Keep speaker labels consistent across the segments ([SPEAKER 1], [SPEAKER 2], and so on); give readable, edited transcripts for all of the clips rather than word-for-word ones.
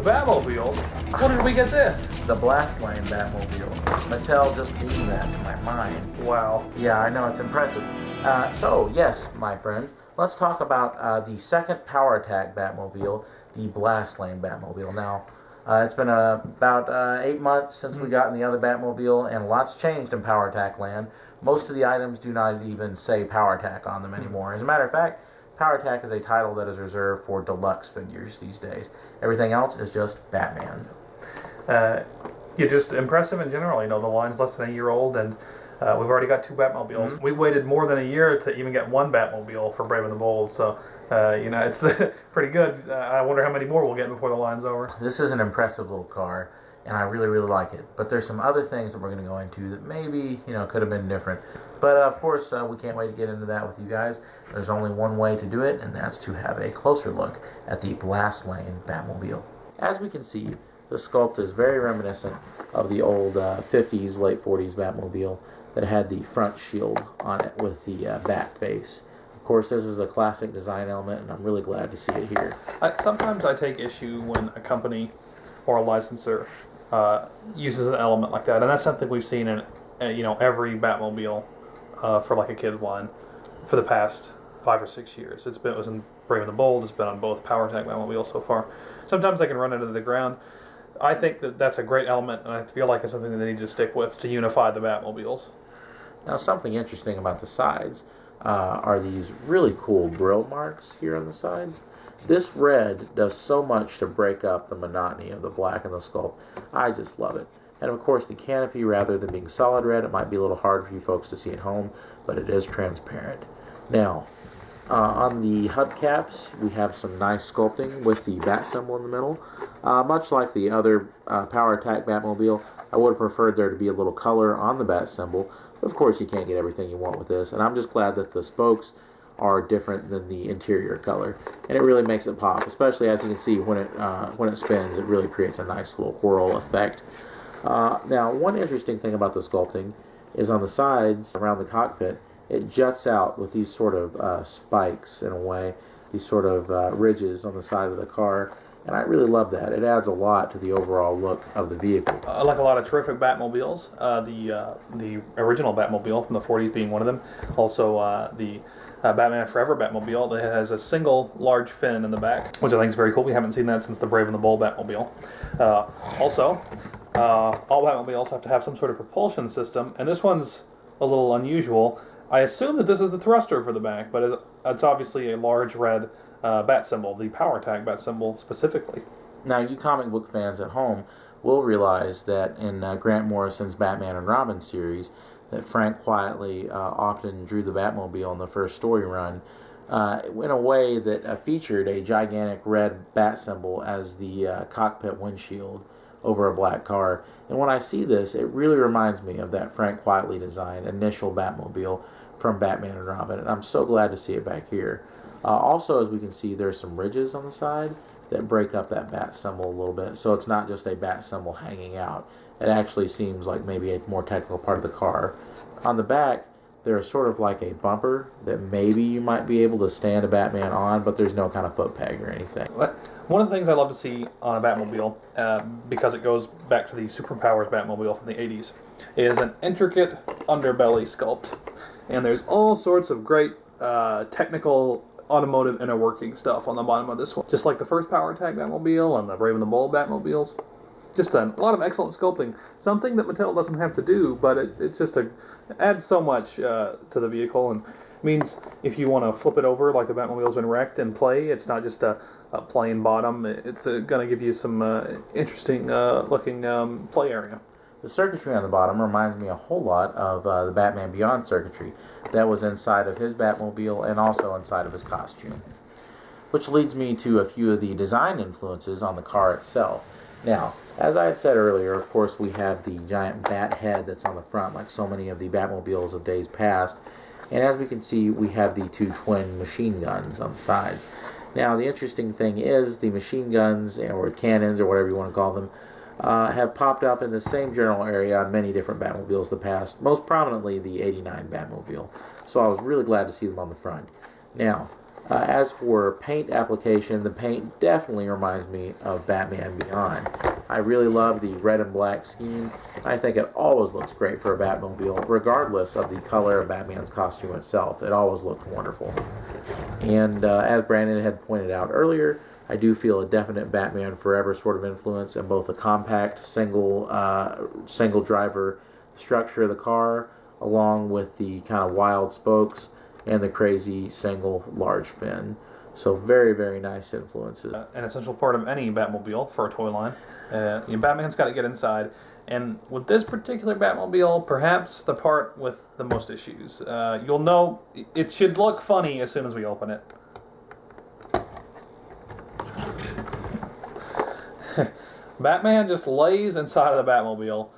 [SPEAKER 1] Batmobile? When did we get this?
[SPEAKER 2] The Blast Lane Batmobile. Mattel just beamed that to my mind.
[SPEAKER 1] Wow.
[SPEAKER 2] Yeah, I know, it's impressive. So, yes, my friends, let's talk about the second Power Attack Batmobile, the Blast Lane Batmobile. Now, it's been about 8 months since we got in the other Batmobile, and lots changed in Power Attack land. Most of the items do not even say Power Attack on them anymore. As a matter of fact, Power Attack is a title that is reserved for deluxe figures these days. Everything else is just Batman.
[SPEAKER 1] You're just impressive in general. You know, the line's less than a year old, and we've already got 2 Batmobiles. Mm-hmm. We waited more than a year to even get 1 Batmobile for Brave and the Bold, so, you know, it's pretty good. I wonder how many more we'll get before the line's over.
[SPEAKER 2] This is an impressive little car, and I really, really like it. But there's some other things that we're going to go into that maybe, you know, could have been different. But, of course, we can't wait to get into that with you guys. There's only one way to do it, and that's to have a closer look at the Blast Lane Batmobile. As we can see, the sculpt is very reminiscent of the old 50s, late 40s Batmobile that had the front shield on it with the bat face. Of course, this is a classic design element, and I'm really glad to see it here.
[SPEAKER 1] Sometimes I take issue when a company or a licensor uses an element like that, and that's something we've seen in you know, every Batmobile for like a kid's line for the past 5 or 6 years. It was in Brave and the Bold. It's been on both Power Attack Batmobiles so far. Sometimes they can run into the ground. I think that that's a great element, and I feel like it's something that they need to stick with to unify the Batmobiles.
[SPEAKER 2] Now, something interesting about the sides are these really cool grill marks here on the sides. This red does so much to break up the monotony of the black and the sculpt. I just love it. And of course, the canopy, rather than being solid red, it might be a little hard for you folks to see at home, but it is transparent. Now, on the hubcaps, we have some nice sculpting with the bat symbol in the middle. Much like the other Power Attack Batmobile, I would have preferred there to be a little color on the bat symbol. But of course, you can't get everything you want with this, and I'm just glad that the spokes are different than the interior color, and it really makes it pop. Especially as you can see when it spins, it really creates a nice little whirl effect. Now, one interesting thing about the sculpting is on the sides around the cockpit, it juts out with these sort of spikes in a way, these sort of ridges on the side of the car, and I really love that. It adds a lot to the overall look of the vehicle.
[SPEAKER 1] Like a lot of terrific Batmobiles, the original Batmobile from the 40s being one of them, also the Batman Forever Batmobile that has a single large fin in the back, which I think is very cool. We haven't seen that since the Brave and the Bold Batmobile. Also, all Batmobiles have to have some sort of propulsion system, and this one's a little unusual. I assume that this is the thruster for the back, but it's obviously a large red bat symbol, the Power Attack bat symbol specifically.
[SPEAKER 2] Now, you comic book fans at home will realize that in Grant Morrison's Batman and Robin series, that Frank Quietly often drew the Batmobile in the first story run in a way that featured a gigantic red bat symbol as the cockpit windshield over a black car. And when I see this, it really reminds me of that Frank Quietly design, initial Batmobile from Batman and Robin, and I'm so glad to see it back here. Also, as we can see, there's some ridges on the side that break up that bat symbol a little bit, so it's not just a bat symbol hanging out. It actually seems like maybe a more technical part of the car. On the back, there's sort of like a bumper that maybe you might be able to stand a Batman on, but there's no kind of foot peg or anything.
[SPEAKER 1] One of the things I love to see on a Batmobile, because it goes back to the Superpowers Batmobile from the 80s, is an intricate underbelly sculpt. And there's all sorts of great technical automotive inner working stuff on the bottom of this one. Just like the first Power Attack Batmobile and the Brave and the Bold Batmobiles. Just a lot of excellent sculpting. Something that Mattel doesn't have to do, but it's just it adds so much to the vehicle, and means if you want to flip it over like the Batmobile's been wrecked and play, it's not just a plain bottom. It's going to give you some interesting looking play area.
[SPEAKER 2] The circuitry on the bottom reminds me a whole lot of the Batman Beyond circuitry that was inside of his Batmobile and also inside of his costume. Which leads me to a few of the design influences on the car itself. Now, as I had said earlier, of course, we have the giant bat head that's on the front, like so many of the Batmobiles of days past. And as we can see, we have the 2 twin machine guns on the sides. Now, the interesting thing is the machine guns, or cannons, or whatever you want to call them, have popped up in the same general area on many different Batmobiles of the past, most prominently the '89 Batmobile. So I was really glad to see them on the front. Now, As for paint application, the paint definitely reminds me of Batman Beyond. I really love the red and black scheme. I think it always looks great for a Batmobile, regardless of the color of Batman's costume itself. It always looks wonderful. And as Brandon had pointed out earlier, I do feel a definite Batman Forever sort of influence in both the compact single driver structure of the car, along with the kind of wild spokes and the crazy single large fin. So very, very nice influences.
[SPEAKER 1] An essential part of any Batmobile for a toy line. Batman's got to get inside. And with this particular Batmobile, perhaps the part with the most issues. You'll know it should look funny as soon as we open it. Batman just lays inside of the Batmobile.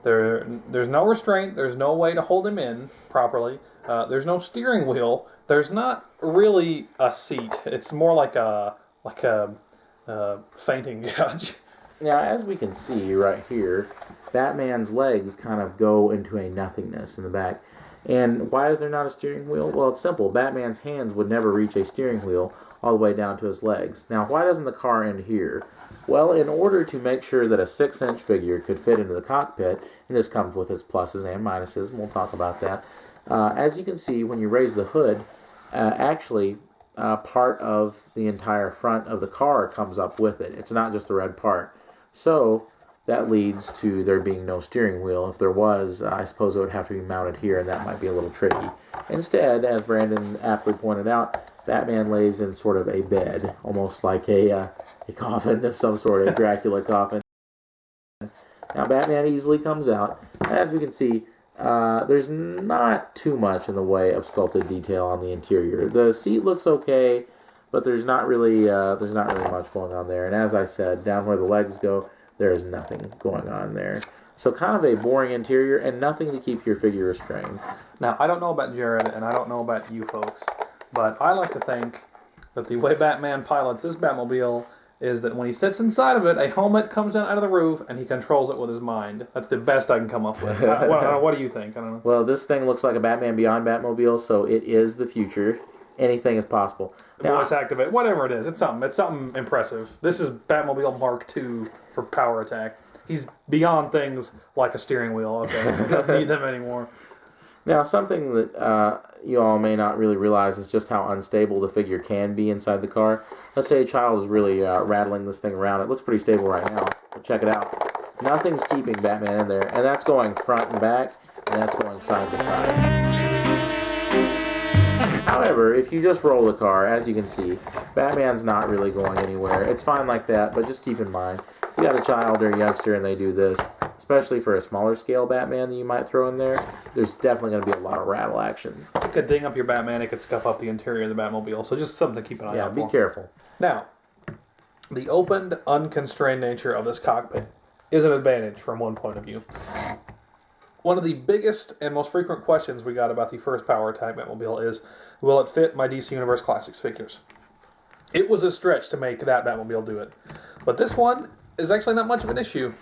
[SPEAKER 1] There's no restraint. There's no way to hold him in properly. There's no steering wheel. There's not really a seat. It's more like a fainting couch.
[SPEAKER 2] Now, as we can see right here, Batman's legs kind of go into a nothingness in the back. And why is there not a steering wheel? Well, it's simple. Batman's hands would never reach a steering wheel all the way down to his legs. Now, why doesn't the car end here? Well, in order to make sure that a 6-inch figure could fit into the cockpit, and this comes with its pluses and minuses, and we'll talk about that. As you can see, when you raise the hood, part of the entire front of the car comes up with it. It's not just the red part. So that leads to there being no steering wheel. If there was, I suppose it would have to be mounted here, and that might be a little tricky. Instead, as Brandon aptly pointed out, Batman lays in sort of a bed, almost like a coffin of some sort, a Dracula coffin. Now, Batman easily comes out. As we can see, there's not too much in the way of sculpted detail on the interior. The seat looks okay, but there's not really much going on there. And as I said, down where the legs go, there's nothing going on there. So kind of a boring interior and nothing to keep your figure restrained.
[SPEAKER 1] Now, I don't know about Jared, and I don't know about you folks, but I like to think that the way Batman pilots this Batmobile is that when he sits inside of it, a helmet comes down out of the roof, and he controls it with his mind. That's the best I can come up with. What do you think? I don't know.
[SPEAKER 2] Well, this thing looks like a Batman Beyond Batmobile, so it is the future. Anything is possible.
[SPEAKER 1] Now, voice activate, whatever it is, it's something impressive. This is Batmobile Mark II for power attack. He's beyond things like a steering wheel. Okay, we don't need them anymore.
[SPEAKER 2] Now, something that you all may not really realize is just how unstable the figure can be inside the car. Let's say a child is really rattling this thing around. It looks pretty stable right now, but check it out. Nothing's keeping Batman in there, and that's going front and back, and that's going side to side. However, if you just roll the car, as you can see, Batman's not really going anywhere. It's fine like that, but just keep in mind, if you got a child or a youngster and they do this, especially for a smaller scale Batman that you might throw in there, there's definitely going to be a lot of rattle action.
[SPEAKER 1] It could ding up your Batman, it could scuff up the interior of the Batmobile, so just something to keep an eye out for.
[SPEAKER 2] Yeah, be careful.
[SPEAKER 1] Now, the opened, unconstrained nature of this cockpit is an advantage from one point of view. One of the biggest and most frequent questions we got about the first Power Attack Batmobile is, will it fit my DC Universe Classics figures? It was a stretch to make that Batmobile do it. But this one is actually not much of an issue.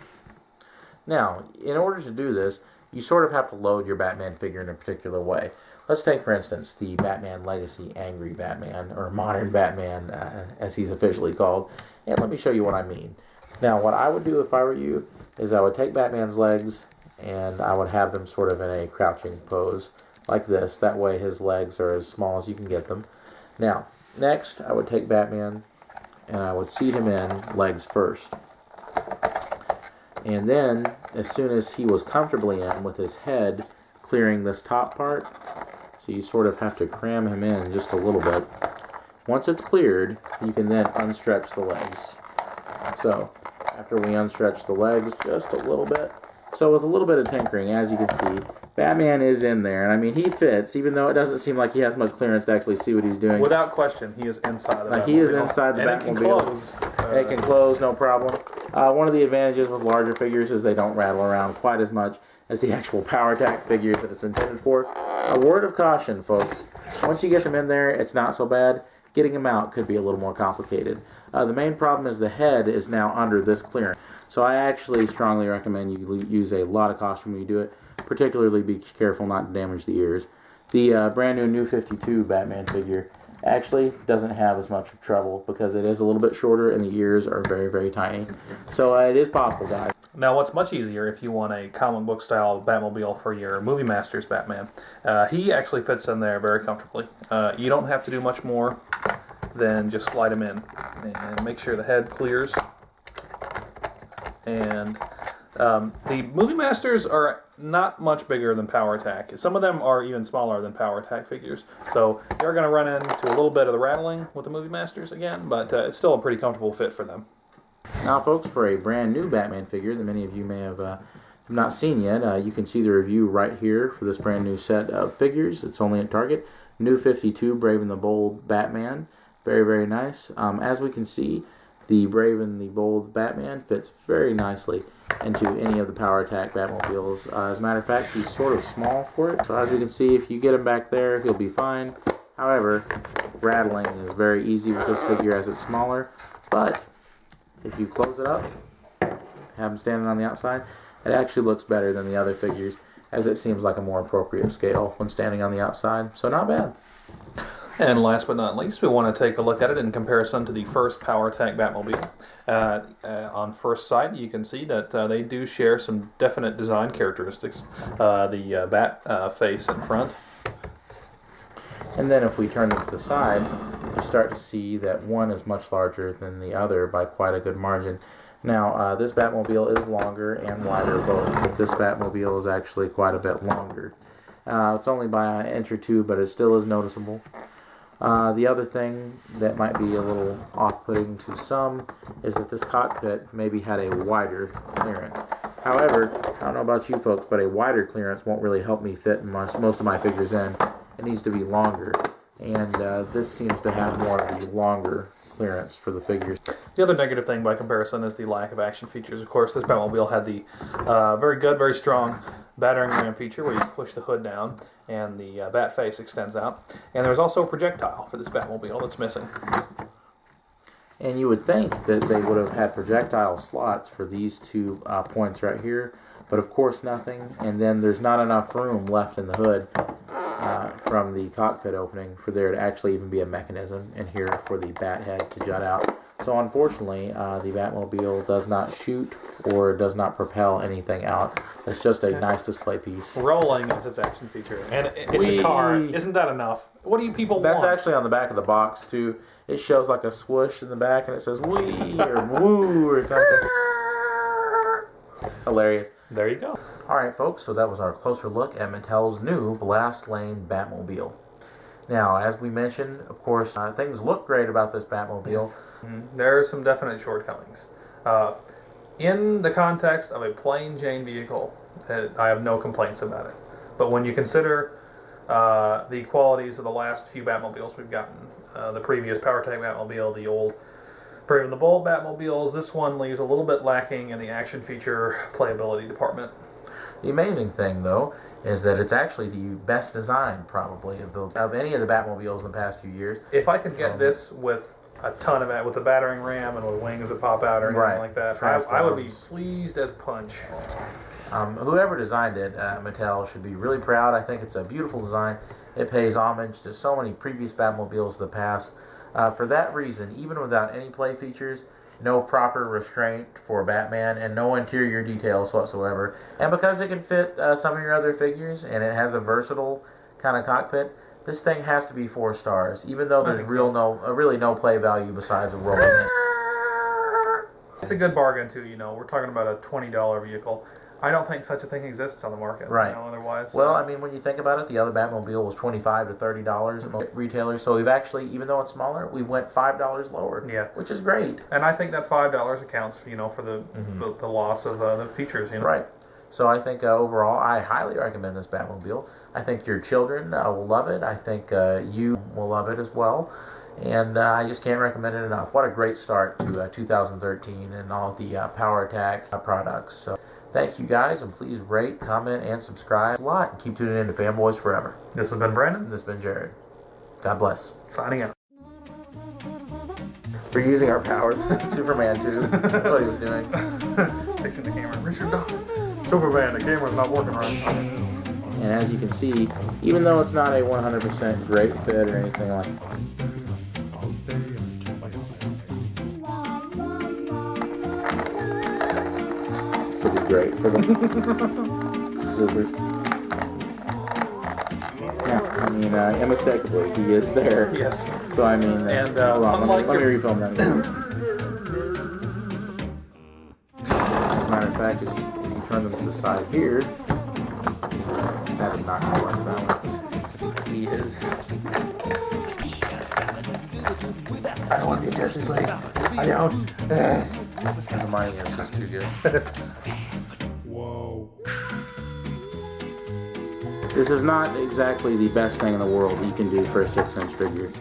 [SPEAKER 2] Now, in order to do this, you sort of have to load your Batman figure in a particular way. Let's take, for instance, the Batman Legacy Angry Batman, or Modern Batman, as he's officially called. And let me show you what I mean. Now, what I would do if I were you is I would take Batman's legs and I would have them sort of in a crouching pose like this. That way his legs are as small as you can get them. Now, next I would take Batman and I would seat him in legs first. And then, as soon as he was comfortably in with his head clearing this top part, so you sort of have to cram him in just a little bit. Once it's cleared, you can then unstretch the legs. So, after we unstretch the legs just a little bit, so with a little bit of tinkering, as you can see, Batman is in there. And I mean, he fits, even though it doesn't seem like he has much clearance to actually see what he's doing.
[SPEAKER 1] Without question, he is inside the Batmobile.
[SPEAKER 2] He is inside the Batmobile.
[SPEAKER 1] It can close.
[SPEAKER 2] It can close, no problem. One of the advantages with larger figures is they don't rattle around quite as much as the actual Power Attack figures that it's intended for. A word of caution, folks. Once you get them in there, it's not so bad. Getting them out could be a little more complicated. The main problem is the head is now under this clearance. So I actually strongly recommend you use a lot of caution when you do it. Particularly be careful not to damage the ears. The brand new 52 Batman figure actually doesn't have as much trouble because it is a little bit shorter and the ears are very, very tiny. So it is possible, guys.
[SPEAKER 1] Now, what's much easier if you want a comic book style Batmobile for your Movie Masters Batman, he actually fits in there very comfortably. You don't have to do much more than just slide him in and make sure the head clears. And the Movie Masters are not much bigger than Power Attack. Some of them are even smaller than Power Attack figures. So you're going to run into a little bit of the rattling with the Movie Masters again, but it's still a pretty comfortable fit for them.
[SPEAKER 2] Now, folks, for a brand new Batman figure that many of you may have not seen yet, you can see the review right here for this brand new set of figures. It's only at Target. New 52 Brave and the Bold Batman. Very, very nice. As we can see, the Brave and the Bold Batman fits very nicely into any of the Power Attack Batmobiles. As a matter of fact, he's sort of small for it. So as you can see, if you get him back there, he'll be fine. However, rattling is very easy with this figure as it's smaller. But if you close it up, have him standing on the outside, it actually looks better than the other figures, as it seems like a more appropriate scale when standing on the outside. So not bad.
[SPEAKER 1] And last but not least, we want to take a look at it in comparison to the first Power Attack Batmobile. On first sight, you can see that they do share some definite design characteristics. The bat face in front.
[SPEAKER 2] And then if we turn it to the side, you start to see that one is much larger than the other by quite a good margin. Now, this Batmobile is longer and wider both, but this Batmobile is actually quite a bit longer. It's only by an inch or two, but it still is noticeable. The other thing that might be a little off-putting to some is that this cockpit maybe had a wider clearance. However, I don't know about you folks, but a wider clearance won't really help me fit most of my figures in. It needs to be longer, and this seems to have more of the longer clearance for the figures.
[SPEAKER 1] The other negative thing by comparison is the lack of action features. Of course, this Batmobile had the very good, very strong battering ram feature where you push the hood down and the bat face extends out. And there's also a projectile for this Batmobile that's missing.
[SPEAKER 2] And you would think that they would have had projectile slots for these two points right here, but of course nothing. And then there's not enough room left in the hood from the cockpit opening for there to actually even be a mechanism in here for the bat head to jut out. So unfortunately, the Batmobile does not shoot or does not propel anything out. It's just a nice display piece.
[SPEAKER 1] Rolling is its action feature. And it's a car. Isn't that enough? What do you people want?
[SPEAKER 2] That's actually on the back of the box, too. It shows like a swoosh in the back, and it says wee or woo or something. Hilarious.
[SPEAKER 1] There you go.
[SPEAKER 2] All right, folks, so that was our closer look at Mattel's new Blast Lane Batmobile. Now, as we mentioned, of course, things look great about this Batmobile.
[SPEAKER 1] Yes. There are some definite shortcomings. In the context of a plain Jane vehicle, I have no complaints about it. But when you consider the qualities of the last few Batmobiles we've gotten, the previous Power Attack Batmobile, the old Brave and the Bold Batmobiles, this one leaves a little bit lacking in the action feature playability department.
[SPEAKER 2] The amazing thing, though, is that it's actually the best design, probably, of any of the Batmobiles in the past few years.
[SPEAKER 1] If I could get this with a ton of with a battering ram and with wings that pop out or anything like that, I would be pleased as punch.
[SPEAKER 2] Whoever designed it, Mattel, should be really proud. I think it's a beautiful design. It pays homage to so many previous Batmobiles of the past. For that reason, even without any play features, no proper restraint for Batman, and no interior details whatsoever. And because it can fit some of your other figures, and it has a versatile kind of cockpit, this thing has to be 4 stars, even though there's really no play value besides a rolling in.
[SPEAKER 1] It's a good bargain, too. We're talking about a $20 vehicle. I don't think such a thing exists on the market.
[SPEAKER 2] Right.
[SPEAKER 1] Otherwise.
[SPEAKER 2] Well, I mean, when you think about it, the other Batmobile was $25 to $30 at most retailers. So we've actually, even though it's smaller, we went $5 lower.
[SPEAKER 1] Yeah.
[SPEAKER 2] Which is great.
[SPEAKER 1] And I think that $5 accounts, for the loss of the features.
[SPEAKER 2] Right. So I think overall, I highly recommend this Batmobile. I think your children will love it. I think you will love it as well. And I just can't recommend it enough. What a great start to 2013 and all the Power Attack products. So thank you guys, and please rate, comment, and subscribe a lot. And keep tuning in to Fanboys Forever.
[SPEAKER 1] This has been Brandon.
[SPEAKER 2] And this has been Jared. God bless.
[SPEAKER 1] Signing out.
[SPEAKER 2] We're using our powers. Superman, too. That's what he was doing.
[SPEAKER 1] Fixing the camera. Richard Dawson. Superman, the camera's not working right.
[SPEAKER 2] And as you can see, even though it's not a 100% great fit or anything like that, great for the bloopers. Yeah, I mean, unmistakably, he is there.
[SPEAKER 1] Yes.
[SPEAKER 2] So, I mean,
[SPEAKER 1] And,
[SPEAKER 2] hold on, let me refilm that again. As a matter of fact, if you turn them to the side here, that is not going to work that way. He is. I don't want to be a Justice League. I don't. The mining is just too good.
[SPEAKER 3] Whoa.
[SPEAKER 2] This is not exactly the best thing in the world you can do for a 6-inch figure.